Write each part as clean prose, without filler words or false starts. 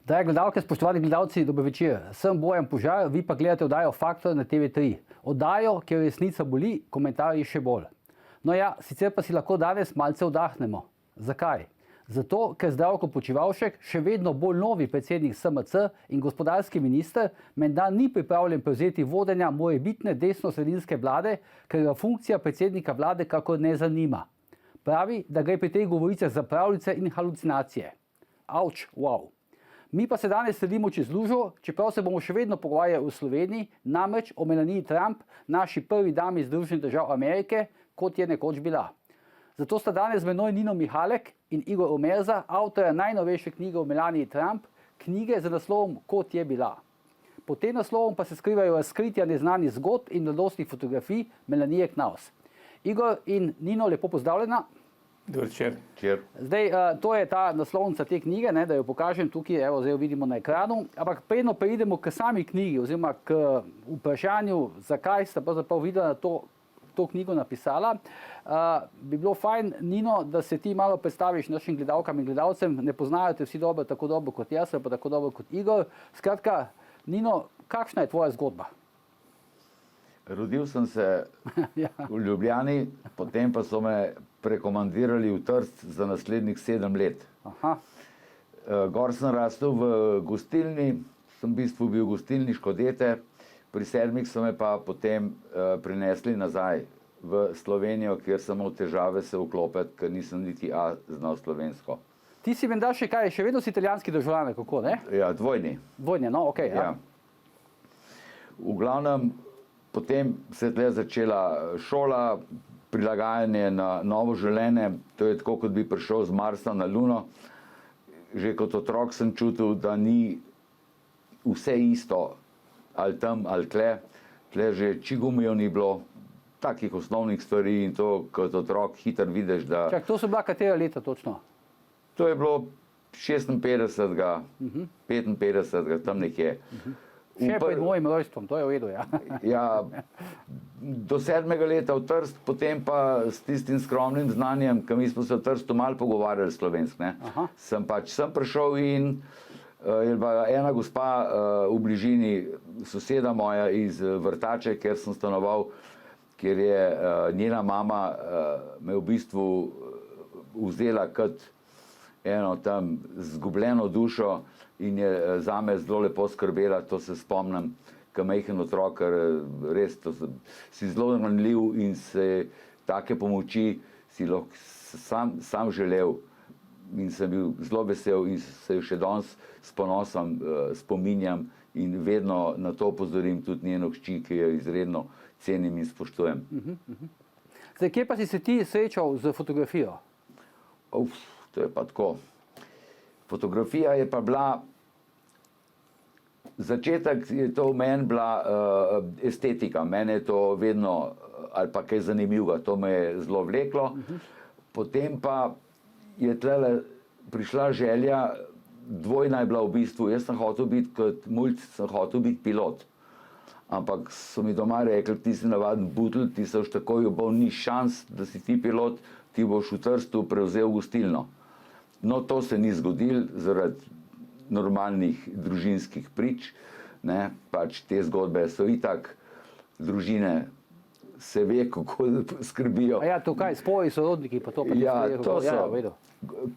Drage gledalke, spoštovani gledalci, dober večer. Sem Bojan Požar, vi pa gledate oddajo Faktor na TV3. Oddajo, kjer resnica boli, komentarji še bolj. No ja, sicer pa si lahko danes malce vdahnemo. Zakaj? Zato, ker Zdravko Počivalšek, še vedno bolj novi predsednik SMC in gospodarski minister, menda ni pripravljen prevzeti vodenja morebitne desno-sredinske vlade, ker ga funkcija predsednika vlade kakor ne zanima. Pravi, da gre pri teh govoricah za pravljice in halucinacije. Auč, wow. Mi pa se danes sledimo čez lužo, čeprav se bomo še vedno pogovarjali o Sloveniji, namreč o Melanie Trump, naši prvi dami Združenih držav Amerike, kot je nekoč bila. Zato sta danes z menoj Nino Mihalek in Igor Omerza, avtorja najnovejše knjige o Melanie Trump, knjige z naslovom Kot je bila. Pod tem naslovom pa se skrivajo razkritja neznanih zgodb in mladostnih fotografij Melanie Knaus. Igor in Nino, lepo pozdravljena. Dober večer. Zdaj, to je ta naslovnica te knjige, ne, da jo pokažem tukaj, evo, zdaj jo vidimo na ekranu, ampak predno preidemo k sami knjigi, oziroma k vprašanju, zakaj sta pravzaprav videla to knjigo napisala. Bi bilo fajn, Nino, da se ti malo predstaviš našim gledalkam in gledalcem, ne poznajo te vsi dobro, tako dobro kot jaz, ali pa tako dobro kot Igor. Skratka, Nino, kakšna je tvoja zgodba? Rodil sem se v Ljubljani, potem pa so me prekomandirali v Trst za naslednjih 7 let. Aha. Gor sem rastel v gostilni, sem v bistvu bil gostilniško dete, pri 7 so me pa potem prinesli nazaj v Slovenijo, kjer sem imel težave se vklopiti, ker nisem niti A znal slovensko. Ti si menda še kaj, še vedno si italijanski državljan, kako, ne? Ja, dvojni. Dvojni, no, okej. Ja. V glavnem, potem se je tle začela šola, prilagajanje na novo življenje, to je tako, kot bi prišel z Marsa na Luno. Že kot otrok sem čutil, da ni vse isto, ali tam, ali tle. Tle že čigumijo ni bilo, takih osnovnih stvari in to kot otrok hitro vidiš, da... Čak, to so bila katera leta točno? To je bilo 56, 55, tam nekje. Še pred mojim rojstvom, to je v redu, ja. Ja, do 7. leta v Trst, potem pa s tistim skromnim znanjem, ki mi smo se v Trstu malo pogovarjali slovensk, ne. Sem prišel in je bila ena gospa v bližini, soseda moja iz Vrtače, kjer sem stanoval, kjer je njena mama me v bistvu vzela kot eno tam zgubljeno dušo in je zame zelo lepo skrbela, to se spomnim, kot majhen otrok, ker res si zelo ranljiv in se take pomoči si lahko sam želel in sem bil zelo vesel in se še danes s ponosom spominjam in vedno na to opozorim tudi njeno hči, ki jo izredno cenim in spoštujem. Zdaj, kje pa si se ti srečal z fotografijo? To je pa tako. Fotografija je pa bila, začetek je to v meni bila estetika, mene je to vedno, ali pa kaj zanimivega, to me je zelo vleklo. Potem pa je tlele prišla želja, dvojna je bila v bistvu, jaz sem hotel biti kot mulj, sem hotel biti pilot. Ampak so mi doma rekli, ti si navaden butl, ti se už takoj obol, ni šans, da si ti pilot, ti boš v Trstu prevzel gostilno. No, to se ni zgodilo zaradi normalnih družinskih prič, ne, pač te zgodbe so itak, družine se ve, kako skrbijo. A ja, to kaj, spoji, sorodniki, pa to pa ja, to so. Ja,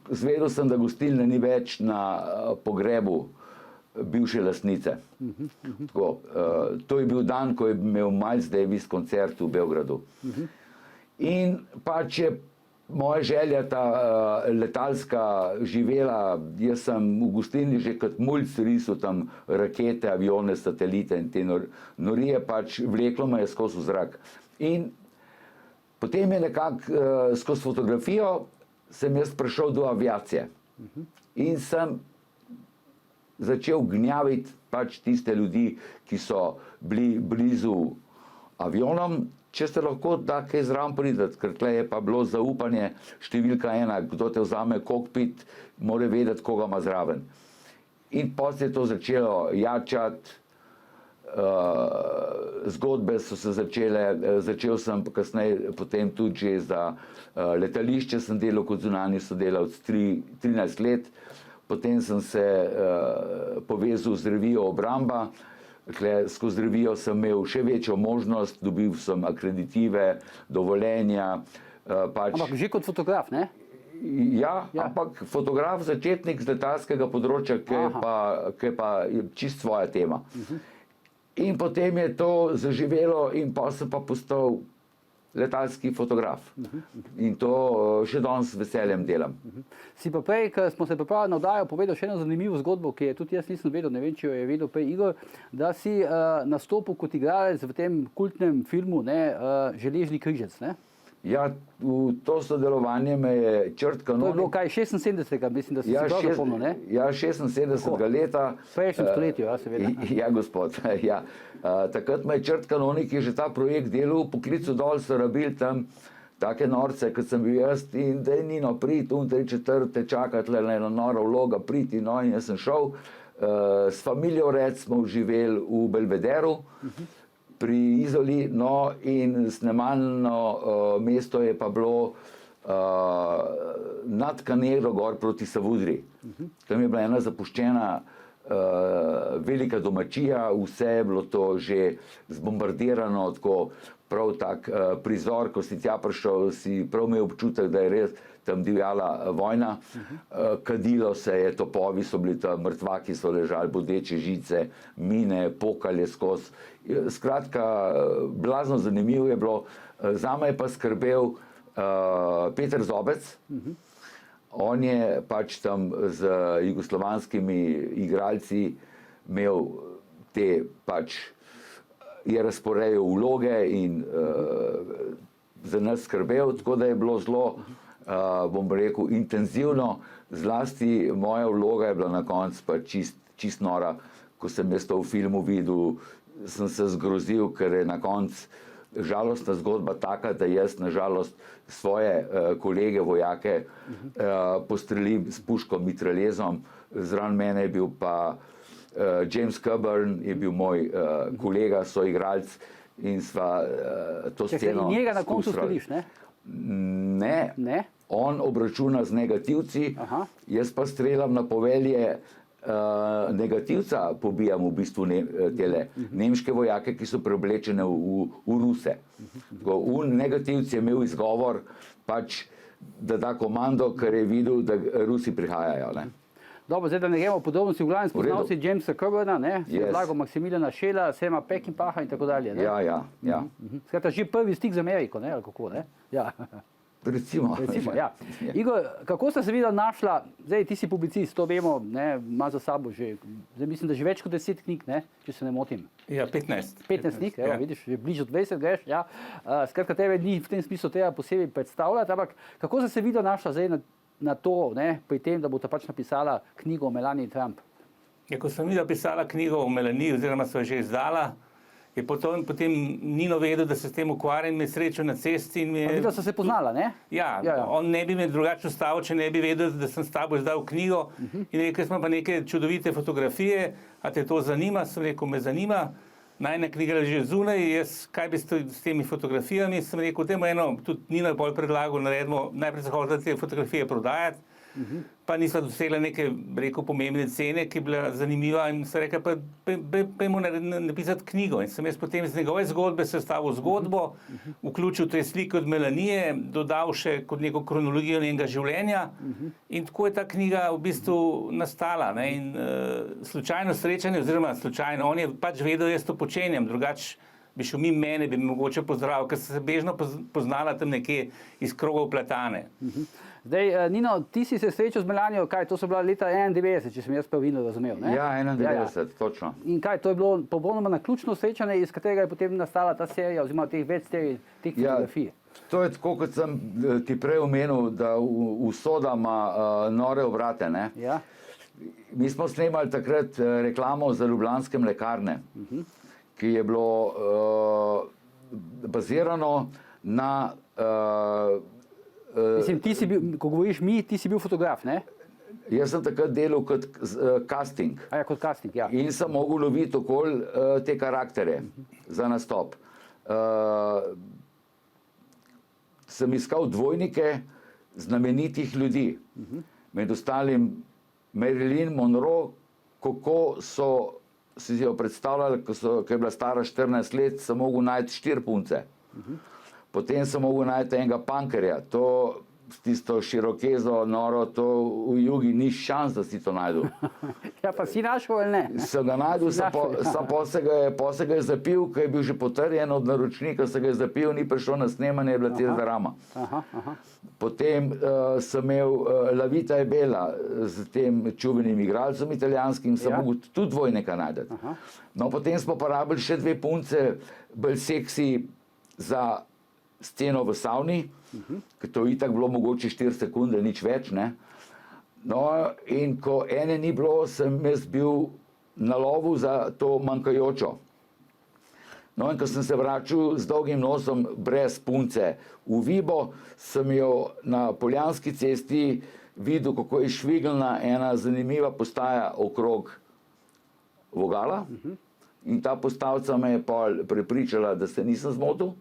zvedel sem, da gostilne ni več na pogrebu bivše lastnice. Tako, to je bil dan, ko je imel Miles Davis koncert v Beogradu. In pač je moja želja, ta letalska živela, jaz sem v gostilni že kot mulj risal tam rakete, avione, satelite in te norije, pač vleklo me je skozi zrak. In potem je nekako skozi fotografijo sem jaz prišel do aviacije. In sem začel gnjaviti pač tiste ljudi, ki so bili blizu avionom, če se lahko da kaj zraven prideti, ker tle je pa bilo zaupanje številka 1, kdo te vzame kokpit, mora vedeti, koga ima zraven. In potem je to začelo jačati, zgodbe so se začele, začel sem kasneje potem tudi že za letališče, sem delal kot zunanji sodelavec 13 let, potem sem se povezal z revijo Obramba. Skozi revijo sem imel še večjo možnost, dobil sem akreditive, dovoljenja. Ampak že kot fotograf, ne? Ja, ampak fotograf, začetnik z letalskega področja, ki je pa čist svoja tema. In potem je to zaživelo in pa sem pa postal letalski fotograf. In to še danes z veseljem delam. Si pa prej, ko smo se pripravili na oddajo, povedal še eno zanimivo zgodbo, ki je tudi jaz nisem vedel, ne vem, če jo je vedel prej Igor, da si nastopil kot igralec v tem kultnem filmu, Železni križec, ne? Ja, v to sodelovanje me je Črt Kanonik... To je bilo kaj, 76. mislim, da si prav zapomnil, ne? Ja, 76. leta. V prejšnjem stoletju, ja, seveda. Ja, gospod, ja. Takrat me je Črt Kanonik, ki je že ta projekt delal, poklical dol, so rabili tam take norce, kot sem bil jaz, in da je Nino, prid, 3/4 te čaka tle ena nora vloga, prid, in jaz sem šel. S familijo Red smo živeli v Belvederu, pri Izoli, no, in snemalno mesto je pa bilo nad Kanero gor proti Savudri. Tam je bila ena zapuščena velika domačija, vse je bilo to že zbombardirano, tako prav tak prizor, ko si tja prišel, si prav imel občutek, da je res tam divjala vojna. Kadilo se je, topovi so bili tam, mrtvaki so ležali, bodeče žice, mine, pokale skozi. Skratka, blazno zanimivo je bilo. Zame je pa skrbel Peter Zobec. On je pač tam z jugoslovanskimi igralci imel te pač, je razporejal vloge in za nas skrbel, tako da je bilo zelo, bom rekel, intenzivno. Zlasti moja vloga je bila na koncu pa čist nora. Ko sem jaz to v filmu videl, sem se zgrozil, ker je na koncu žalostna zgodba taka, da jaz na žalost svoje kolege, vojake postrelim s puško mitraljezom. Zraven mene je bil pa James Coburn, je bil moj kolega, soigralec, in sva to sceno... In njega na koncu streliš, ne? Ne. On obračuna z negativci, jaz pa streljam na povelje negativca, pobijam v bistvu tele nemške vojake, ki so preoblečene v Ruse. Negativci je imel izgovor, pač, da da komando, ker je videl, da Rusi prihajajo. Dobro, zdaj, da ne gremo podrobnosti, v glavnem spoznal si Jamesa Coburna, s podlago Maximiliana Schella, Sema Peckinpaha in tako dalje. Ja. Skratka, že prvi stik z Ameriko, ali kako, ne? Ja. Recimo, ja. Igor, kako sta se videla našla, zdaj ti si publicist, to vemo, ima za sabo že, zdaj mislim, da že več kot 10 knjig, če se ne motim. Ja, 15. 15 knjig, evo, vidiš, že bližje 20 greš, ja. Skratka, tebe ni v tem smislu treba posebej predstavljati, ampak kako sta se videla našla zdaj na to, pri tem, da bosta pač napisala knjigo o Melanie Trump? Ja, ko sem videla pisala knjigo o Melanie, oziroma so jo že izdala, je potem Nino vedel, da se s tem ukvarjam, in me srečal na cesti. Videla so se poznala, ne? Ja, on ne bi me drugače ustavil, če ne bi vedel, da sem s tabo izdal knjigo. In rekel smo pa neke čudovite fotografije, a te to zanima? Sem rekel, me zanima. Najna knjiga je že zunaj, kaj bi s temi fotografijami? Sem rekel, dajmo eno, tudi Nino je bolj predlagal, naredimo, najprej se hočela te fotografije prodajati, pa nisva dosegla neke, rekel, pomembne cene, ki je bila zanimiva, in sem rekel, pa pojmo napisati knjigo. In sem jaz potem iz njegove zgodbe sestavil zgodbo, vključil te slike od Melanije, dodal še kot neko kronologijo njenega življenja, in tako je ta knjiga v bistvu nastala. In slučajno srečanje, oziroma slučajno, on je pač vedel, jaz to počenjam, drugače bi šel mimo mene, bi me mogoče pozdravil, ker se bežno poznala tam nekje iz krogov Platane. Zdaj, Nino, ti si se srečal z Melanijo, kaj, to so bila leta 91, če sem jaz pravilno razumel, ne? Ja, 91, točno. In kaj, to je bilo popolnoma naključno srečanje, iz katerega je potem nastala ta serija, oziroma teh več serij, teh fotografij? To je tako, kot sem ti prej omenil, da usoda ima nore obrate, ne? Ja. Mi smo snemali takrat reklamo za Ljubljanske mlekarne, ki je bilo bazirano na... Mislim, ti si bil, ko govoriš mi, ti si bil fotograf, ne? Jaz sem takrat delal kot casting. Ja, kot casting, ja. In sem mogel loviti okoli te karaktere za nastop. Sem iskal dvojnike znamenitih ljudi. Med ostalim Marilyn Monroe, kako so si jo predstavljali, ko je bila stara 14 let, sem mogel najti 4 punce. Potem sem mogel najti enega punkerja, to s tisto širokezo, noro, to v jugi ni šans, da si to najdel. Ja, pa si našel ali ne? Sem ga najdel, pa se ga je zapil, ko je bil že potrjen od naročnika, se ga je zapil, ni prišel na snemanje, je bila tira drama. Potem sem imel La Vita è Bella z tem čuvenim igralcem italijanskim, sem mogel tudi dvojnika najti. No, potem smo porabili še 2 punce, bolj seksi za sceno v savni, ker to itak bilo mogoče 4 sekunde, nič več, ne. No, in ko ene ni bilo, sem jaz bil na lovu za to manjkajočo. No, in ko sem se vračal z dolgim nosom brez punce v Vibo, sem jo na Poljanski cesti videl, kako je švignila ena zanimiva postaja okrog vogala. In ta postavca me je pol prepričala, da se nisem zmotil.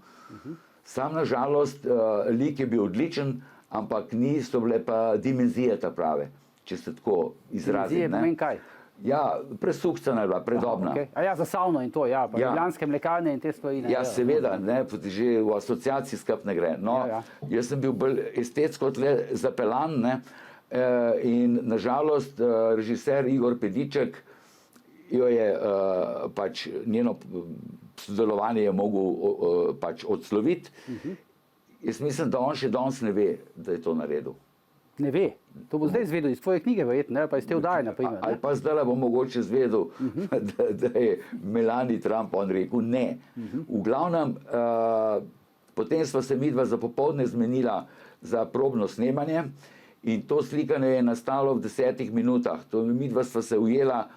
Sam na žalost, lik je bil odličen, ampak niso bile pa dimenzije ta prave, če se tako izrazim. Dimenzije pomeni kaj? Ja, presuhcana je bila, predobna. A ja, za savno in to, ja, pa ljubljanske mlekarne in te stvari. Ja, seveda, ne, že v asociaciji skupaj ne gre. No, jaz sem bil bolj estetsko tle zapeljan, ne, in nažalost režiser Igor Pediček jo je pač njeno sodelovanje je mogel pač odsloviti. Jaz mislim, da on še danes ne ve, da je to naredil. Ne ve. To bo zdaj izvedel iz tvoje knjige, verjetno, ali pa iz te vdaje, naprimer. Ali pa zdaj bo mogoče izvedel, da je Melanie Trump on rekel ne. V glavnem, potem sva se midva za popoldne zmenila za probno snemanje in to slikanje je nastalo v 10 minutah. Midva sva se ujela.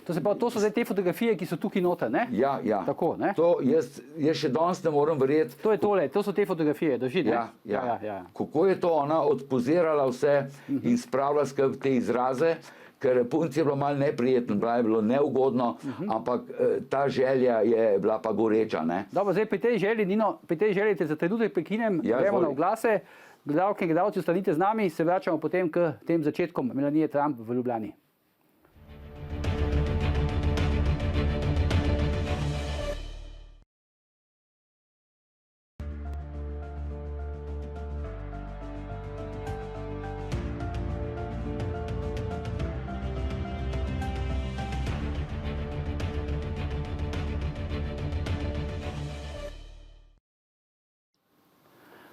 To so zdaj te fotografije, ki so tukaj noter, ne? Ja. Tako, ne? To jaz še danes ne morem verjeti. To je tole, to so te fotografije, drži, ne? Ja. Kako je to ona odpozirala vse in spravila skupaj te izraze, ker punci je bilo malo neprijetno, je bilo neugodno, ampak ta želja je bila pa goreča, ne? Dobro, zdaj pri tej želji, Nino, te za trenutek prekinem, gremo na oglase, gledalke in gledalci, ostanite z nami, se vračamo potem k tem začetkom Melanie Trump v Ljubljani.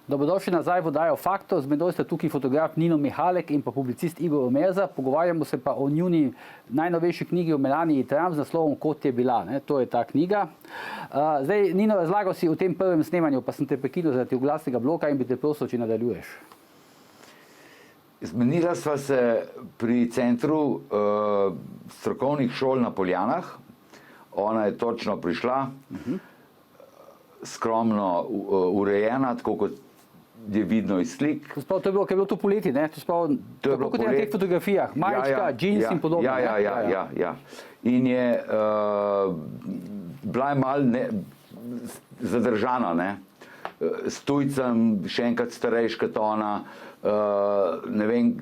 Dobrodošli nazaj v oddajo Faktor, z menoj sta tukaj fotograf Nino Mihalek in pa publicist Igor Omerza. Pogovarjamo se pa o njuni najnovejši knjigi o Melanii Trump z naslovom Kot je bila, ne? To je ta knjiga. Zdaj, Nino, razlagal si o tem prvem snemanju, pa sem te prekinil zaradi oglasnega bloka in bi te prosil, če nadaljuješ. Zmenila sva se pri centru strokovnih šol na Poljanah. Ona je točno prišla, skromno urejena, tako kot je vidno iz slik. To je bilo, ker je bilo to poleti, ne? To je bilo kot na teh fotografijah, majčka, džins in podobno. Ja. In je bila je malo zadržana, ne? S tujcem, še enkrat starejš kot ona, ne vem,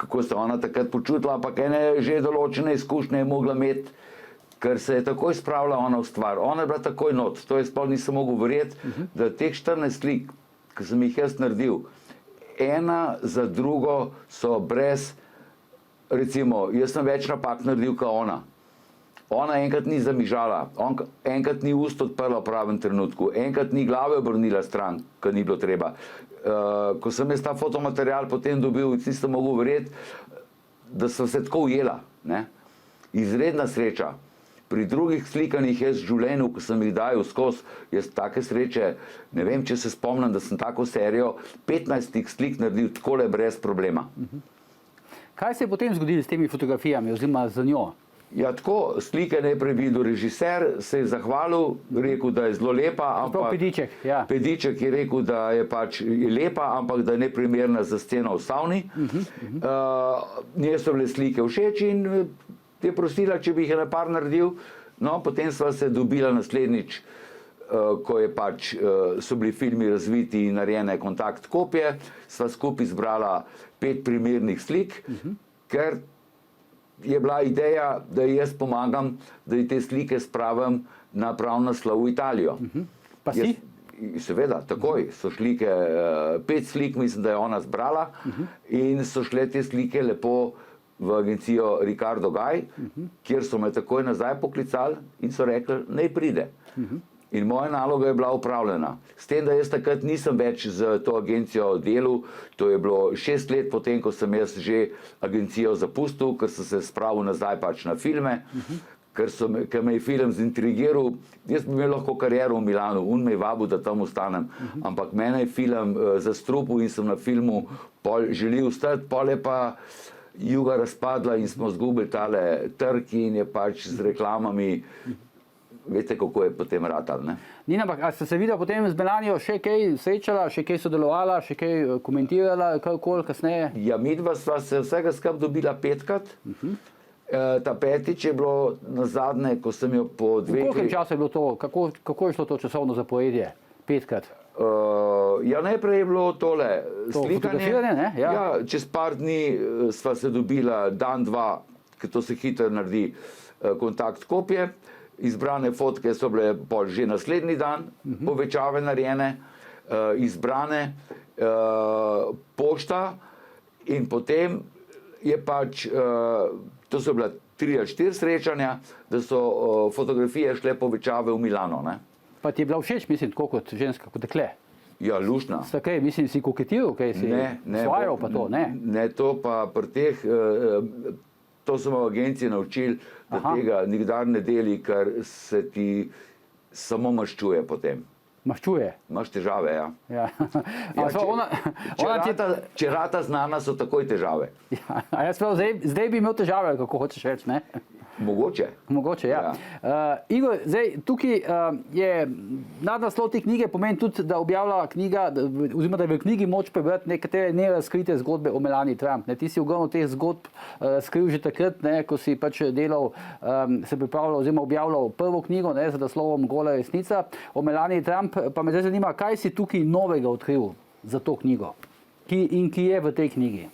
kako se ona takrat počutila, ampak ene že določene izkušnje je mogla imeti, ker se je takoj spravila ona v stvar. Ona je bila takoj not, to je sploh nisem mogel verjeti, da teh 14 slik, ki sem jih jaz naredil, ena za drugo so brez, recimo, jaz sem več napak naredil kot ona. Ona enkrat ni zamižala, enkrat ni ust odprla v pravem trenutku, enkrat ni glave obrnila stran, ko ni bilo treba. Ko sem jaz ta fotomaterial potem dobil, nisem mogel verjeti, da sem se tako ujela, ne? Izredna sreča. Pri drugih slikanjih jaz v življenju, ko sem jih dajal skozi, jaz take sreče, ne vem, če se spomnim, da sem tako serijo 15 slik naredil takole brez problema. Kaj se je potem zgodilo s temi fotografijami oziroma z njo? Ja, tako, slike najprej videl režiser, se je zahvalil, rekel, da je zelo lepa, ampak Pediček, ja. Pediček je rekel, da je pač lepa, ampak da je neprimerna za sceno v savni. Njej so bile slike všeč in je prosila, če bi jih na par naredil. No, potem sva se dobila naslednjič, ko je pač, so bili filmi razviti in narejene kontakt kopije, sva skupaj zbrala 5 primernih slik, ker je bila ideja, da jaz pomagam, da te slike spravim na prav naslov v Italijo. Pa si? Seveda, takoj so slike, 5 slik mislim, da je ona zbrala in so šle te slike lepo v agencijo Ricardo Gaj, kjer so me takoj nazaj poklicali in so rekli, naj pride. In moja naloga je bila upravljena. S tem, da jaz takrat nisem več z to agencijo delal, to je bilo 6 let potem, ko sem jaz že agencijo zapustil, ker sem se spravil nazaj pač na filme, ker me je film zintrigiral. Jaz bi imel lahko kariero v Milanu, on me je vabil, da tam ostanem, ampak mene je film zastrupil in sem na filmu želel ostati, pol je pa Juga razpadla in smo zgubili tale trg in je pač z reklamami, veste, kako je potem ratal, ne? Nina, ampak ali ste se videli potem z Melanijo še kaj srečala, še kaj sodelovala, še kaj komentirala, kakoli kasneje? Ja, midva sva se vsega skupaj dobila 5-krat. Ta 5. je bilo nazadnje, ko sem jo po 2 V koliko času je bilo to, kako je šlo to časovno zaporedje? 5-krat? Ja, najprej je bilo tole slikanje. Ne? Ja, čez par dni sva se dobila dan, dva, ker to se hitro naredi, kontakt kopije. Izbrane fotke so bile pol že naslednji dan, povečave narejene, izbrane, pošta in potem je pač, to so bila 3 ali 4 srečanja, da so fotografije šle povečave v Milano, ne? Pa ti je bila všeč, mislim, tako kot ženska, kot dekle? Ja, luštna. Kaj, mislim, si koketiral, kaj si svajal pa to, ne? Ne, to pa pri teh, to so me v agenciji naučili, da tega nikdar ne deli, ker se ti samo maščuje potem. Maščuje? Imaš težave, ja. Če rata znana, so takoj težave. A jaz zdaj bi imel težave, kako hočeš reči, ne? Mogoče, ja. Igor, zdaj tukaj je nadnaslov te knjige pomeni tudi, da objavlja knjiga, oziroma da je v knjigi moč prebrati nekatere nerazkrite zgodbe o Melanii Trump. Ti si ogromno teh zgodb skril že takrat, ko si pač delal, se pripravljal oziroma objavljal prvo knjigo z naslovom Gola resnica o Melanii Trump. Pa me zdaj zanima, kaj si tukaj novega odkril za to knjigo in ki je v tej knjigi?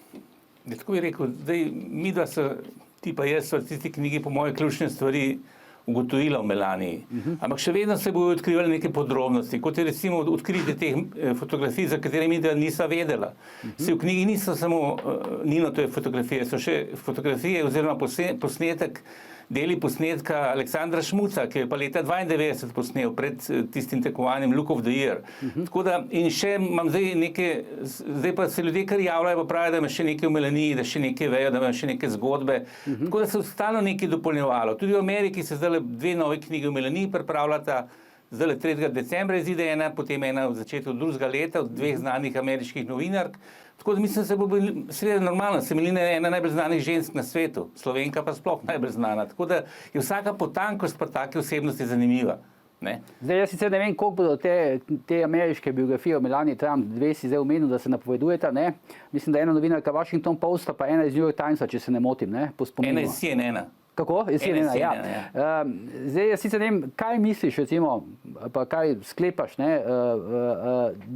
Tako bi rekel, zdaj midva se ti pa jaz so v tisti knjigi po moje ključne stvari ugotovila o Melaniji. Ampak še vedno se bodo odkrivali neke podrobnosti, kot je recimo odkritje teh fotografij, za katere midva nisva vedela. Se v knjigi niso samo Ninotove fotografije, so še fotografije oziroma posnetek, deli posnetka Aleksandra Šmuca, ki je pa leta 92 posnel pred tistim tekmovanjem Look of the Year. Tako da, in še imam zdaj pa se ljudje kar javljajo, pa pravijo, da ima še nekaj o Melaniji, da še nekaj vejo, da ima še neke zgodbe. Tako da se stalno nekaj dopolnjevalo. Tudi v Ameriki se zdaj 2 nove knjige o Melaniji pripravljata. Zdaj 3. decembra izide ena, potem ena v začetku 2. leta od 2 znanih ameriških novinark. Tako da mislim, da se bo seveda normalno. Se Melina je ena najbolj znanih žensk na svetu, Slovenka pa sploh najbolj znana. Tako da je vsaka potankost pa take osebnosti zanimiva. Ne? Zdaj, jaz sicer ne vem, koliko bodo te ameriške biografije o Melanii Trump, 2 si zdaj omenil, da se napovedujeta, ne? Mislim, da ena novinarka Washington Posta, pa ena iz New York Timesa, če se ne motim, ne? Po spominu. Ena iz CNN-a. Kako? CNN-a, ja. Zdaj, jaz sicer ne vem, kaj misliš, recimo, pa kaj sklepaš, ne,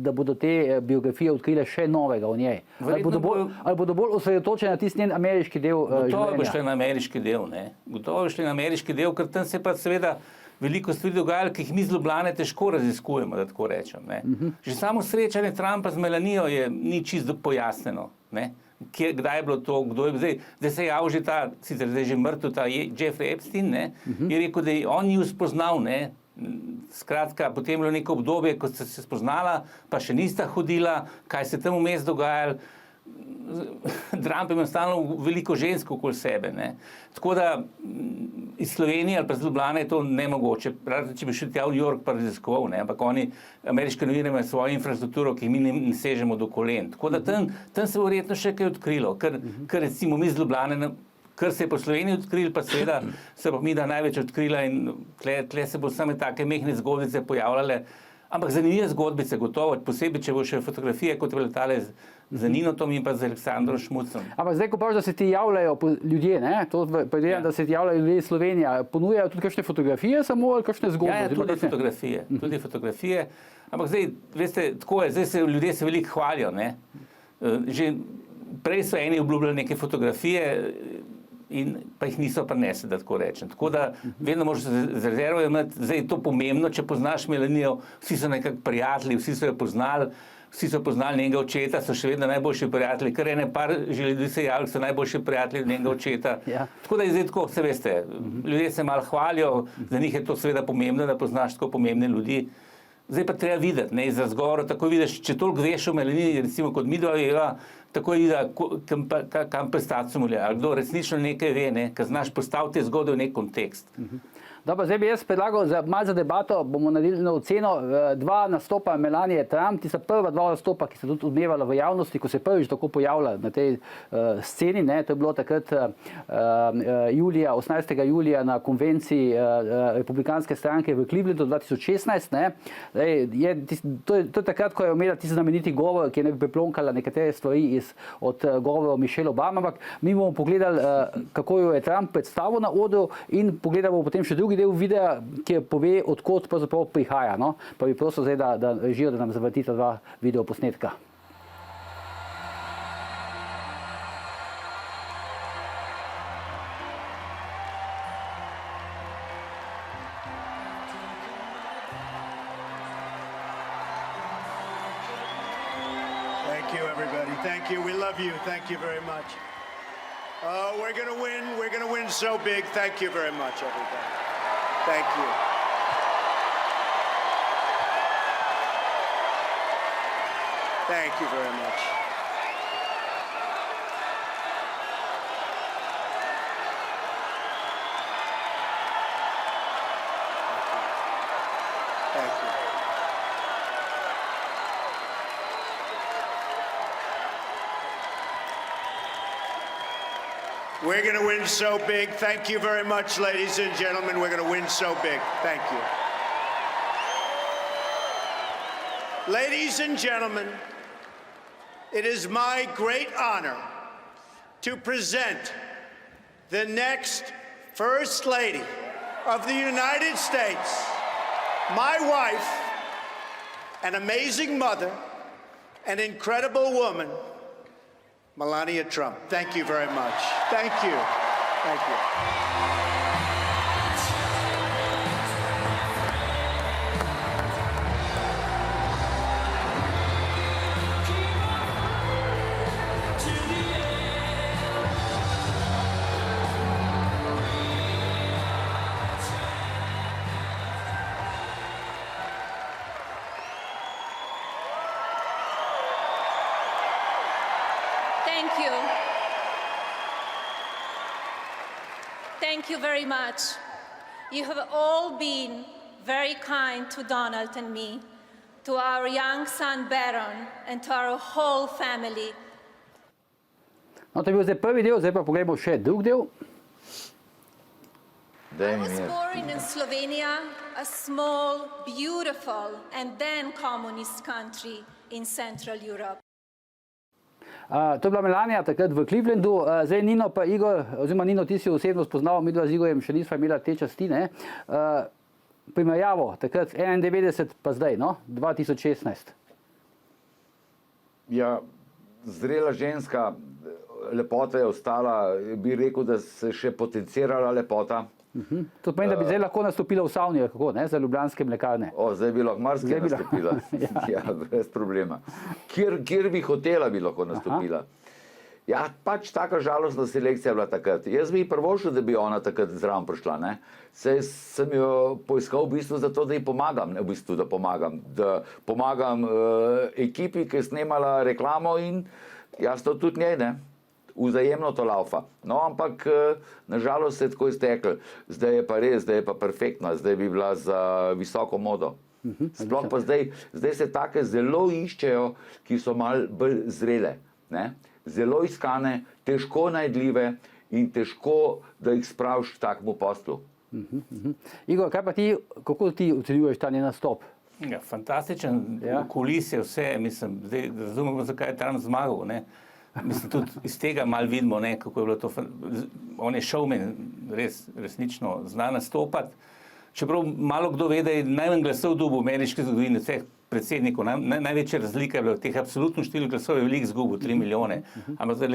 da bodo te biografije odkrile še novega o njej? Ali bodo bolj osredotočene na tisti njen ameriški del življenja? Gotovo bo šli na ameriški del, ne. Gotovo bo šli na ameriški del, ker tam se pa seveda veliko stvari dogajalo, ki jih mi z Ljubljane težko raziskujemo, da tako rečem, ne. Že samo srečanje Trumpa z Melanijo ni čisto pojasneno, ne. Kdaj je bilo to, kdo je, zdaj se je javil že ta, sicer zdaj že mrtev, ta Jeffrey Epstein, ne, je rekel, da je on ju spoznal, ne, skratka, potem je bilo neko obdobje, ko sta se spoznala, pa še nista hodila, kaj se tam vmes dogajalo. Trump ima stalno veliko žensk okoli sebe, ne. Tako da iz Slovenije ali pa z Ljubljane je to nemogoče. Pravi, če bi šel tja v New York pa raziskoval, ne, ampak oni, ameriški novinarji imajo svojo infrastrukturo, ki mi ne sežemo do kolen. Tako da tam se bo verjetno še kaj odkrilo, ker recimo mi z Ljubljane, kar se je po Sloveniji odkrili, pa seveda se bo mi da največ odkrila in tle se bo same take mehne zgodbice pojavljale. Ampak zanimive zgodbice, gotovo, posebej, če bo še fotografije, kot je bilo tale z Ninotom in pa z Aleksandrom Šmucem. Ampak zdaj, ko praviš, da se ti javljajo ljudje, ne? To predvidevam, da se ti javljajo ljudje iz Slovenije, ponujajo tudi kakšne fotografije samo ali kakšne zgodbe? Ja, tudi fotografije. Ampak zdaj, veste, tako je, zdaj ljudje se veliko hvalijo, ne? Že prej so eni obljubljali neke fotografije, pa jih niso prinesli, da tako rečem. Tako da vedno moraš z rezervo imeti, zdaj je to pomembno, če poznaš Melanijo, vsi so nekako prijatelji, vsi so jo poznali, vsi so poznali njenega očeta, so še vedno najboljši prijatelji, kar ene par že ljudi se javili, so najboljši prijatelji njenega očeta. Ja. Tako da je zdaj tako, se veste, ljudje se malo hvalijo, za njih je to seveda pomembno, da poznaš tako pomembne ljudi. Zdaj pa treba videti, ne, iz razgovora tako vidiš, če toliko veš o Melaniji, recimo kot midva Eva, tako je, kam prestati so mulja, kdo resnično nekaj ve, ne, ker znaš postaviti te zgodbe v nek kontekst. Dobro, zdaj bi jaz predlagal malo za debato, bomo naredili na oceno. Dva nastopa Melanije Trump, tista prva dva nastopa, ki se tudi odmevala v javnosti, ko se je prvič tako pojavila na tej sceni, ne, to je bilo takrat 18. julija na konvenciji Republikanske stranke v Clevelandu 2016. Ne. To je takrat, ko je imela tisti znameniti govor, ki je priplonkala nekatere stvari od govora Michelle Obama, ampak mi bomo pogledali, kako jo je Trump predstavil na odru in pogledamo potem še drugi del videa, ki pove, odkot pravzaprav prihaja. No? Pa bi prosil zdaj, da režijo, da nam zavrtita dva videoposnetka. Thank you, everybody. Thank you. We love you. Thank you very much. We're going to win. We're going to win so big. Thank you very much, everybody. Thank you. Thank you very much. Thank you. We're going to win so big. Thank you very much, ladies and gentlemen. We're going to win so big. Thank you. Ladies and gentlemen, it is my great honor to present the next First Lady of the United States, my wife, an amazing mother, an incredible woman, Melania Trump. Thank you very much. Thank you. Thank you. Thank you. Thank you very much. You have all been very kind to Donald and me, to our young son Baron, and to our whole family. No, to je bil zdaj prvi del, zdaj pa pogledamo še drugi del. I was born in Slovenia, a small, beautiful, and then communist country in Central Europe. To je bila Melanija takrat v Clevelandu, zdaj Nino pa Igor, oziroma Nino, ti si osebno spoznal, midva z Igorjem še nisva imela te časti, ne? Primerjavo takrat 91 pa zdaj, no? 2016. Ja, zrela ženska, lepota je ostala, bi rekel, da se še potencirala lepota. To pomeni, da bi zdaj lahko nastopila v savni, kako, ne, za Ljubljanske mlekarne. Zdaj bi lahko marsikaj nastopila. Ja, brez problema. Kjer bi hotela, bi lahko nastopila. Ja, pač taka žalostna selekcija je bila takrat. Jaz bi ji prvošel, da bi ona takrat zraven prišla, ne. Saj sem jo poiskal v bistvu zato, da ji pomagam, ne v bistvu, da pomagam ekipi, ki je snemala reklamo in jaz to tudi njej, ne. Vzajemno to laufa. No, ampak nažalost se je tako izteklo. Zdaj je pa res, zdaj je pa perfektna, zdaj bi bila za visoko modo. Sploh pa zdaj se take zelo iščejo, ki so malo bolj zrele. Ne? Zelo iskane, težko najdljive in težko, da jih spraviš k takemu poslu. Igor, kaj pa ti, kako ti ocenjuješ ta njen nastop? Ja, fantastičen, kulis je vse, mislim, zdaj razumemo, zakaj je tam zmagal, ne. Mislim, tudi iz tega malo vidimo, ne, kako je bilo to, on je showman, resnično zna nastopati. Čeprav malo kdo ve, da je najmanj glasov dobil v ameriški zgodovini, vseh predsednikov. Največja razlika je bila v teh absolutno število glasov, je veliko izgubil, 3 milijone, ampak z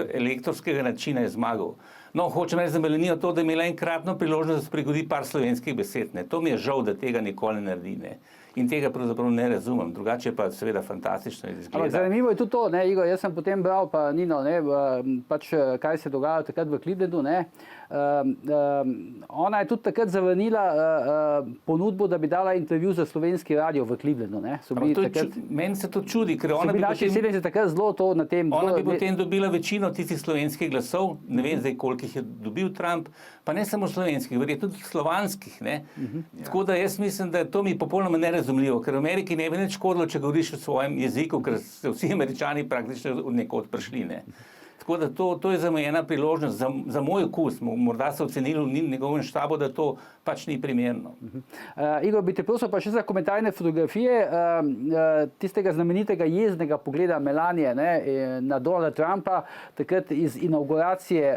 elektorskega načina je zmagal. No, hočem reči za Melanijo to, da je imela enkratno priložnost, da spregodi par slovenskih besed. Ne. To mi je žal, da tega nikoli ne naredi. Ne. In tega pravzaprav ne razumem. Drugače pa seveda fantastično izgleda. Ampak zanimivo je tudi to, ne, Igor, jaz sem potem bral, pa Nino, ne, pač kaj se je dogajalo takrat v Clevelandu, ne. Ona je tudi takrat zavrnila ponudbo, da bi dala intervju za slovenski radio v Clevelandu, ne. Meni se to čudi, ker ona bi naši sedemci takrat zelo to na tem... Ona bi potem dobila večino tistih slovenskih glasov, ne vem zdaj, koliko jih je dobil Trump, pa ne samo slovenskih, verjetno tudi slovanskih, ne. Tako da jaz mislim, da to mi popolnoma nerazumljivo, ker v Ameriki ne bi nič škodilo, če govoriš v svojem jeziku, ker so vsi Američani praktično od nekod prišli, ne. Tako da to je za me ena priložnost, za moj okus, morda so ocenili v njegovem štabu, da to pač ni primerno. Igor, bi te prosil pa še za komentarne fotografije tistega znamenitega jeznega pogleda Melanije, ne, na Donalda Trumpa, takrat iz inauguracije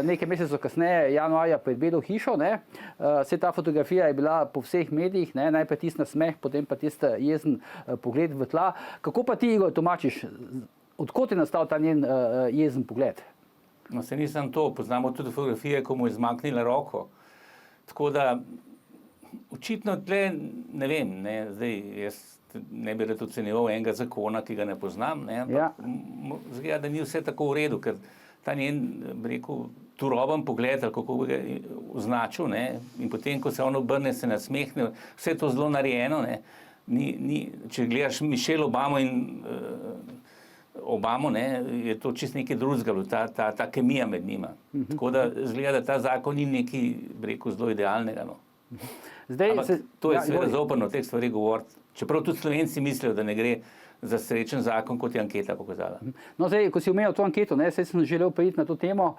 nekaj mesecev kasneje, januarja pred Belo hišo. Ne. Vse ta fotografija je bila po vseh medijih, ne, najprej tisti nasmeh, potem pa tisti jezen pogled v tla. Kako pa ti, Igor, tolmačiš? Odkot je nastal ta njen jezen pogled? No, se nisem to, poznamo tudi fotografije, ko mu je zmaknila roko. Tako da, očitno tle, ne vem, ne, zdaj jaz ne bi rad ocenjeval enega zakona, ki ga ne poznam, ne, ampak zgleda, da ni vse tako v redu, ker ta njen, bi rekel, turoben pogled, ali kako bi ga označil, ne, in potem, ko se on obrne, se nasmehne, vse to zelo narejeno, ne, če gledaš Michelle Obamo in Obamo, ne, je to čisto nekaj drugega, ta kemija med njima. Tako da zgleda, da ta zakon ni nekaj, rekel, zelo idealnega. No. To je seveda zoprno teh stvari govoriti. Čeprav tudi Slovenci mislijo, da ne gre za srečen zakon, kot je anketa pokazala. No, zdaj, ko si omenil to anketo, ne, sem želel priti na to temo.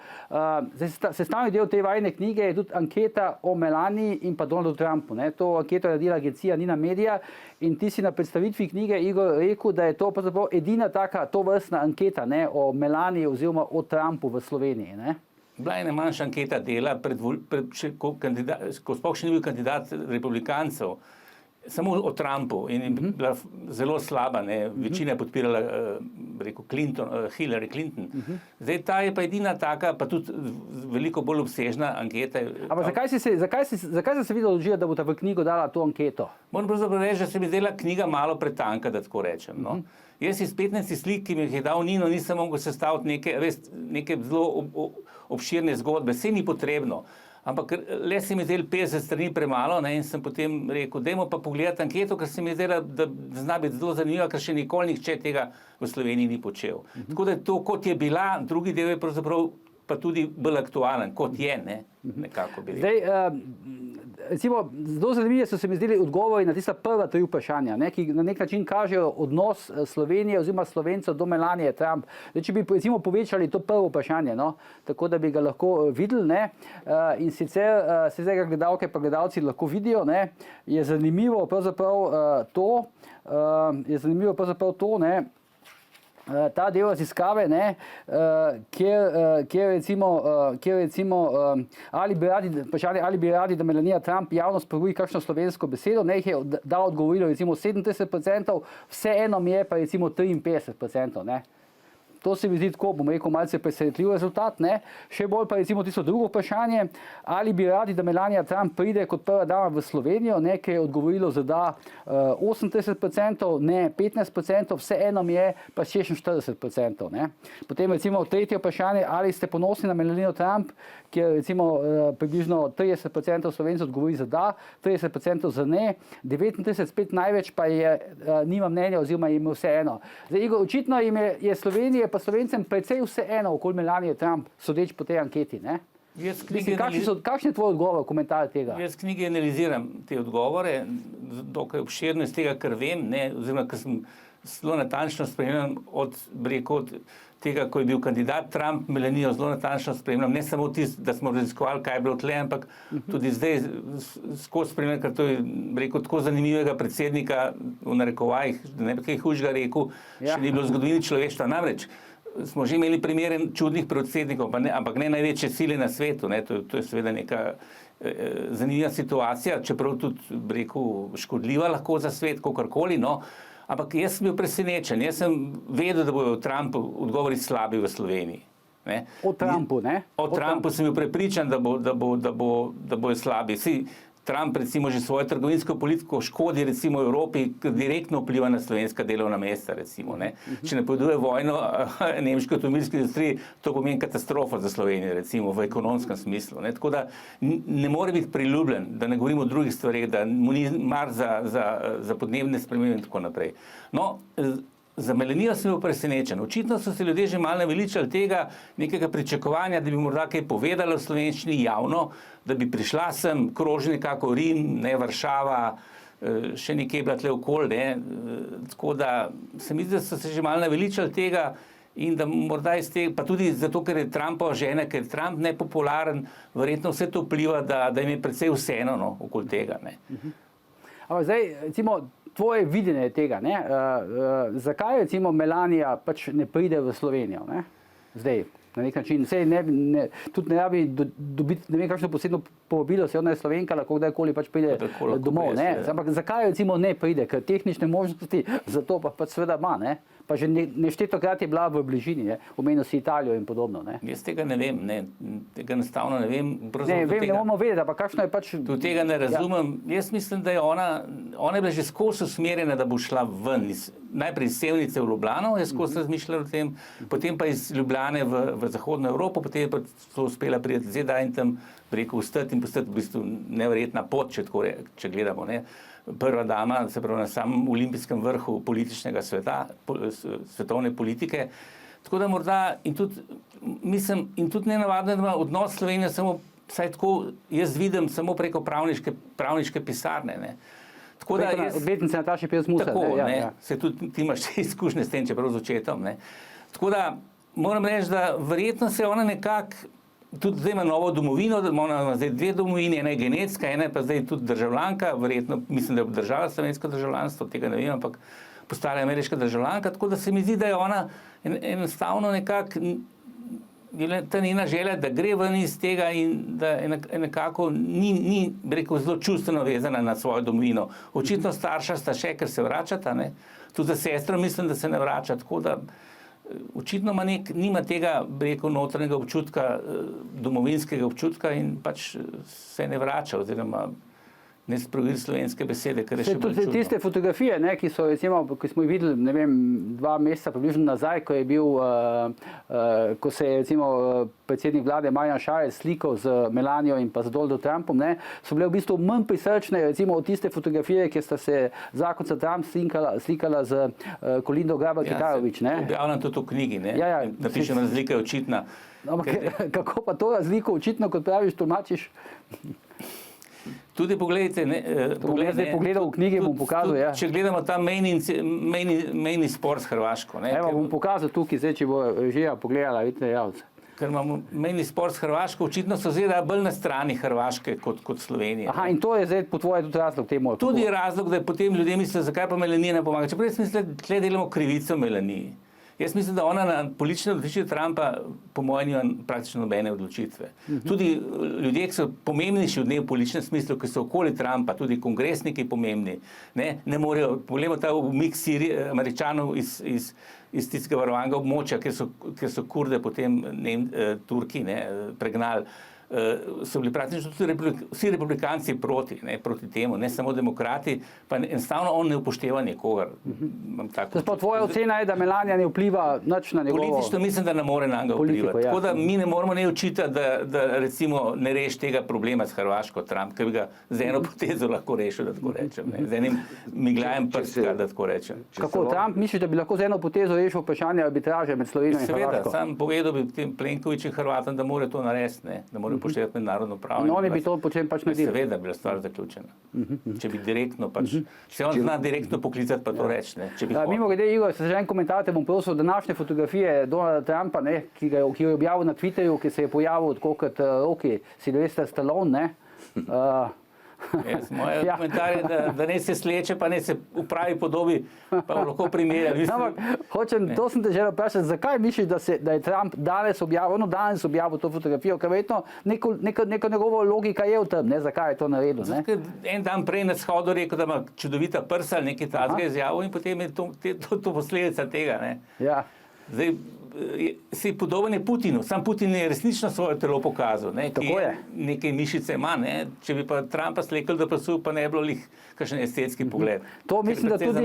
Sestavni del te vajine knjige je tudi anketa o Melaniji in pa Donaldu Trumpu. Ne. To anketo je naredila agencija Nina Media in ti si na predstavitvi knjige, Igor, rekel, da je to pravzaprav edina taka tovrstna anketa, ne, o Melaniji oziroma o Trumpu v Sloveniji. Ne. Bila je najmanjša anketa dela, ko sploh še ni bil kandidat republikancev, samo o Trumpu in je bila zelo slaba, ne, večina je podpirala, rekel, Hillary Clinton. Zdaj ta je pa edina taka, pa tudi veliko bolj obsežna anketa. Ampak zakaj si se videl odločila, da bo ta v knjigo dala to anketo? Moram pravzaprav reči, da se mi zdela knjiga malo pretanka, da tako rečem. No. Jaz iz 15 slik, ki mi jih je dal Nino, nisem mogel sestaviti neke zelo obširne zgodbe. Vse ni potrebno. Ampak le se mi zdel 50 strani premalo, ne, in sem potem rekel, dajmo pa pogledati anketo, ker se mi zdela, da zna biti zelo zanimiva, ker še nikoli nihče tega v Sloveniji ni počel. Tako da to, kot je bila, drugi del je pravzaprav pa tudi bolj aktualen, kot je, ne, nekako bi rekel. Zdaj, recimo, zelo zanimivi so se mi zdeli odgovori na tista prva tri vprašanja, ne, ki na nek način kažejo odnos Slovenije oziroma Slovencev do Melanije Trump. Zdaj, če bi recimo povečali to prvo vprašanje, no, tako da bi ga lahko videli, ne, in sicer se zdaj gledalke pa gledalci lahko vidijo, ne, je zanimivo pravzaprav to, ne, ta del raziskave, ne, kjer recimo ali bi radi, da Melanija Trump javno spregovori kakšno slovensko besedo, ne, jih je odgovorilo recimo 37%, vseeno mi je pa recimo 53%, ne. To se mi zdi tako, bom rekel, malce presenetljiv rezultat, ne. Še bolj pa recimo tisto drugo vprašanje, ali bi radi, da Melanija Trump pride kot prva dama v Slovenijo, ne, ki je odgovorilo za da 38%, ne 15%, vseeno mi je pa 46%, ne. Potem recimo tretje vprašanje, ali ste ponosni na Melanijo Trump, kjer recimo približno 30% Slovencev odgovori za da, 30% za ne, 39% spet največ pa je nima mnenja oziroma jim je vseeno. Zdaj, Igor, očitno je Slovenije pa Slovencem precej vseeno okoli Melanije Trump, sodeč po tej anketi, ne? Kakšen je tvoj odgovor, komentar tega? Jaz v knjigi analiziram te odgovore, dokaj obširno iz tega, kar vem, ne, oziroma, ker sem zelo natančno spremljal od tega, ko je bil kandidat Trump, Melanijo zelo natančno spremljam, ne samo tisto, da smo raziskovali, kaj je bilo tle, ampak tudi zdaj skozi spremljam, ker to je, rekel, tako zanimivega predsednika, v narekovajih, da ne bi kaj hujšega rekel, še ni bilo v zgodovini človeštva. Namreč, smo že imeli primere čudnih predsednikov, ampak ne največje sile na svetu. Ne. To je seveda neka zanimiva situacija, čeprav tudi, bi rekel, škodljiva lahko za svet, kakorkoli. No. Ampak jaz sem bil presenečen. Jaz sem vedel, da bodo Trump odgovori slabi v Sloveniji. Ne. O Trumpu, ne? O Trumpu sem bil prepričan, da bojo slabi. Trump recimo že svojo trgovinsko politiko škodi recimo Evropi, ker direktno vpliva na slovenska delovna mesta recimo, ne. Če napoveduje vojno nemški avtomobilski industriji, to pomeni katastrofa za Slovenijo recimo v ekonomskem smislu, ne. Tako da ne more biti priljubljen, da ne govorimo o drugih stvareh, da mu ni mar za podnebne spremembe in tako naprej. No, za Melanijo sem bil presenečen. Očitno so se ljudje že malo naveličali tega nekega pričakovanja, da bi morda kaj povedala v slovenščini javno, da bi prišla sem, kroži nekako Rim, ne Varšava, še nekje bila tle okoli, ne. Tako da se mi zdi, da so se že malo naveličali tega in da morda iz tega, pa tudi zato, ker je Trumpova žena, ker je Trump nepopularen, verjetno vse to vpliva, da jim je precej vseeno, no, okoli tega, ne. Ampak zdaj, recimo, tvoje videnje tega, ne? Zakaj recimo Melanija pač ne pride v Slovenijo, ne? Zdaj, na nek način, tudi ne rabi dobiti, ne vem, kakšno posebno povabilo, se ona je Slovenka, lahko kdajkoli pač pride domov, ne? Ampak zakaj recimo ne pride, ker tehnične možnosti za to pa pač seveda ima, ne? Pa že neštetokrat je bila v bližini, ne? Omenil si Italijo in podobno, ne? Jaz tega ne vem, ne. Tega enostavno ne vem. Ne moramo vedeti, ampak kakšno je pač... Tu tega ne razumem. Ja. Jaz mislim, da je ona je bila že skozi usmerjena, da bo šla ven. Najprej iz Sevnice v Ljubljano, je skozi razmišljala o tem, potem pa iz Ljubljane v Zahodno Evropo, potem je pa to uspela priti z ZDA in tam, rekel, vstati in postati v bistvu neverjetna pot, če gledamo, ne. Prva dama, se pravi na samem olimpijskem vrhu političnega sveta, svetovne politike. Tako da morda, in tudi nenavadno, da ima odnos Slovenije samo, vsaj tako jaz vidim, samo preko pravniške pisarne, ne. Tako da odvetnica Nataša Pirc Musar. Tako, ne. Se tudi ti imaš izkušnje s tem, čeprav z očetom, ne. Tako da moram reči, da verjetno se ona nekako tudi zdaj ima novo domovino, ima zdaj dve domovini, ena je genetska, ena je pa zdaj tudi državljanka, verjetno mislim, da je obdržala slovensko državljanstvo, tega ne vem, ampak postala je ameriška državljanka, tako da se mi zdi, da je ona enostavno nekako, ta njena želja, da gre ven iz tega in da nekako ni, bi rekel, zelo čustveno vezana na svojo domovino. Očitno starša sta še, ker se vračata, ne. Tudi za sestro mislim, da se ne vrača, tako da očitno nima tega, bi rekel, notranjega občutka, domovinskega občutka in pač se ne vrača oziroma ne sproži slovenske besede, kar je še bolj čudno. Tiste fotografije, ne, ki so, recimo, ki smo jih videli, ne vem, 2 meseca približno nazaj, ko je bil, ko se je, recimo, predsednik vlade Marjan Šarec slikal z Melanijo in pa z Donaldom Trumpom, ne, so bile v bistvu manj prisrčne, recimo, od tiste fotografije, kjer sta se zakonca Trump slikala z Kolindo Grabar-Kitarović, ne. Objavljam tudi v knjigi, ne. Ja. Napišem, razlika je očitna. Kako pa to razliko očitno, kot praviš, tolmačiš? Tudi pogledajte, pogledal v knjigi, bom pokazal, ja. Če gledamo ta mejni spor s Hrvaško, ne. Evo, bom pokazal tukaj, zdaj, če bo režija pogledala, vidite, javce. Ker imamo mejni spor s Hrvaško, očitno so ZDA bolj na strani Hrvaške kot Slovenije. Aha, in to je zdaj po tvoje tudi razlog temu. Tudi je razlog, da potem ljudje mislijo, zakaj pa Melanija ne pomaga. Čeprav jaz mislim, da tle delamo krivico Melaniji. Jaz mislim, da ona na politične odločitve Trumpa po mojem nima praktično nobene odločitve. Tudi ljudje, ki so pomembnejši od nje v političnem smislu, ki so okoli Trumpa, tudi kongresniki pomembni, ne morejo, pogledamo ta umik Američanov iz tistega varovanega območja, kjer so Kurde potem Turki pregnali. So bili praktično tudi vsi republikanci proti temu, ne samo demokrati, pa enostavno on ne upošteva nikogar. Tvoja ocena je, da Melanija ne vpliva nič na njegovo... Politično mislim, da ne more na njega vplivati. Tako da mi ne moramo ne učiti, da recimo ne reši tega problema s Hrvaško Trump, ker bi ga z eno potezo lahko rešil, da tako rečem. Z enim migljajem prska, da tako rečem. Kako Trump misliš, da bi lahko z eno potezo rešil vprašanje arbitraže med Slovenijo in Hrvaško? Seveda, sam povedal bi tem Plenković in Hrvatom, da more to narediti, da more upoštevati mednarodno pravo. In oni bi to potem pač naredili. Seveda bi bila stvar zaključena. Če bi direktno pač, če on zna direktno poklicati, pa to reči, ne. Mimogrede, Igor, se že en komentar te bom prosil, današnje fotografije Donalda Trumpa, ki je objavil na Twitterju, ki se je pojavil tako kot Rocky Sylvester Stallone, Moje Ja. komentar je, da ne se sleče, pa ne se v pravi podobi, pa lahko primerjali. Ampak, to sem te želel vprašati, zakaj misliš, da je Trump danes objavil to fotografijo, ker verjetno neka njegova logika je v tem, ne, zakaj je to naredil, ne? En dan prej na shodu rekel, da ima čudovita prsa ali nekaj takega izjavil in potem je to posledica tega, ne. Ja. Zdaj, si podoben je Putinu, sam Putin je resnično svoje telo pokazal, ne, ki Tako je. nekaj mišice ima, ne. Če bi pa Trumpa slekel do pasu, pa ne bi bilo lih kakšen estetski pogled. To mislim, da tudi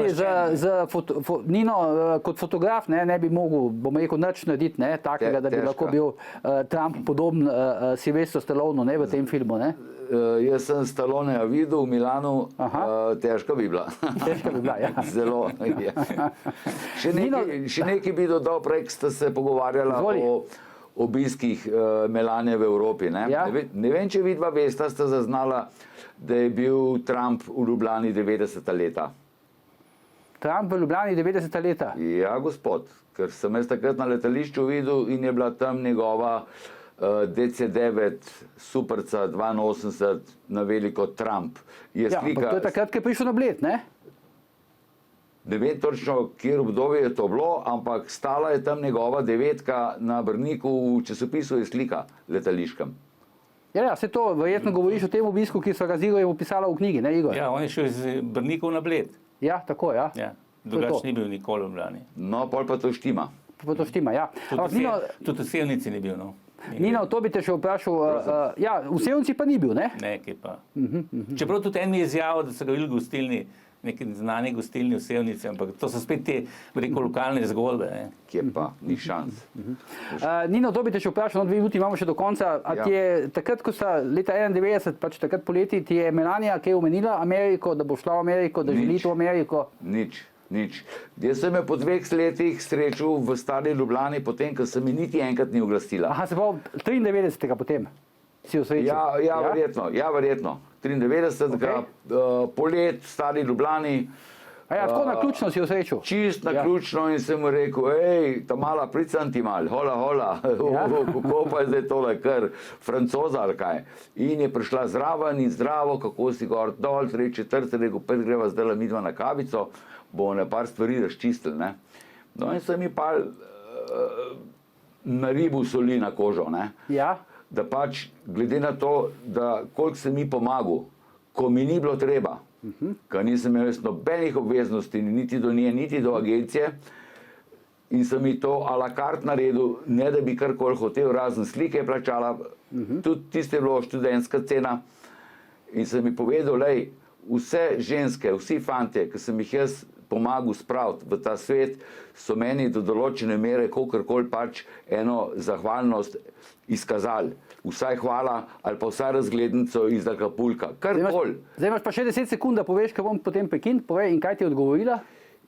Nino kot fotograf ne bi mogel, bom rekel, nič narediti, ne, takega, da bi Težko. lahko bil Trump podoben Sylvestru Stallonu, ne, v tem filmu, ne. Jaz sem Stalloneja videl v Milanu, težko bi bila. Težko bi bila, ja. Zelo. Ja. Še nekaj bi dodal, prej ste se pogovarjala Izvoli. o obiskih Melanie v Evropi. Ne? Ja. Ne vem, če vidva vesta, sta zaznala, da je bil Trump v Ljubljani 90. leta. Trump v Ljubljani 90. leta. Ja, gospod, ker sem jaz takrat na letališču videl in je bila tam njegova DC-9 Superca 82 na veliko Trump. Je Ja, slika, ampak to je takrat, ko je prišel na Bled, ne? ne vem točno, kjer obdobje je to bilo, ampak stala je tam njegova devetka na Brniku, v časopisu je slika letališkem. Ja, se to verjetno govoriš o tem obisku, ki so ga z Igorjem opisala v knjigi, ne, Igor? Ja, on je šel iz Brnikov na Bled. Ja, tako, ja. Ja, To je drugače to. ni bil nikoli v Ljubljani. No, pol pa to štima. Pa to štima, ja. Ampak Nino, Tudi v Sevnici ni bil, no. Nino, to bi te še vprašal, ja, v Sevnici pa ni bil, ne? Ne, ki pa. Čeprav tudi en mi je izjavil, da so ga videli gostilni, neki znani gostilni v Sevnici, ampak to so spet te, rekel, lokalne zgodbe, ne. Kje pa, ni šans. Nino, to bi te še vprašal, 2 minuti imamo še do konca. A ti je takrat, ko sta leta 91, pač takrat poleti, ti je Melania kaj omenila Ameriko, da bo šla v Ameriko, da želi to v Ameriko? Nič. Jaz sem jo po 2 letih srečal v Stari Ljubljani, potem, ko se mi niti enkrat ni oglasila. Aha, se pravi 93. potem si jo srečal? Verjetno. 93. Polet v Stari Ljubljani. A ja, tako naključno si jo srečal? Čist naključno in sem mu rekel, hej, ta mala pricam ti mal, hola, kako pa je zdaj tole, kar Francoza ali kaj. In je prišla zraven in zdravo, kako si gor dol, 3/4, rekel, 5 greva zdaj midva na kavico, bomo na par stvari razčistili, ne. No in sem mi pa naribal soli na kožo, ne. Ja. Da pač glede na to, da koliko sem mi pomagal, ko mi ni bilo treba, ker nisem imel nobenih obveznosti, niti do nje, niti do agencije, in sem mi to a la carte naredil, ne da bi karkoli hotel, razen slike plačala, tudi tiste je bilo študentska cena, in sem mi povedal, lej, vse ženske, vsi fantje, ki sem jih jaz pomagal spraviti v ta svet, so meni do določene mere, kakorkoli pač eno zahvalnost izkazali. Vsaj hvala ali pa vsaj razglednico iz Acapulca, karkoli. Zdaj imaš pa še 10 sekund, da poveš, kaj bom potem prekinil, povej, in kaj ti je odgovorila?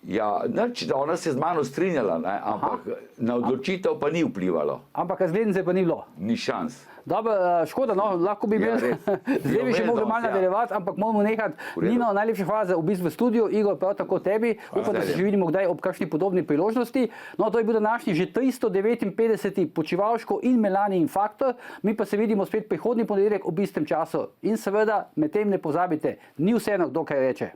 Ja, nič, ona se je z mano strinjala, ne, ampak na odločitev pa ni vplivalo. Ampak razglednice pa ni bilo. Ni šans. Dobro, škoda, no, lahko bi bil, res. zdaj bi še mogli malo Ja. nadaljevati, ampak moramo nehati. V redu. Nino, najlepša hvala za obisk v studiu, Igor, prav tako tebi. Upam, da se že vidimo kdaj ob kakšni podobni priložnosti. No, to je bil današnji že 359. Počivalško in Melanin faktor. Mi pa se vidimo spet prihodnji ponedeljek ob istem času. In seveda, medtem ne pozabite, ni vseeno, kdo kaj reče.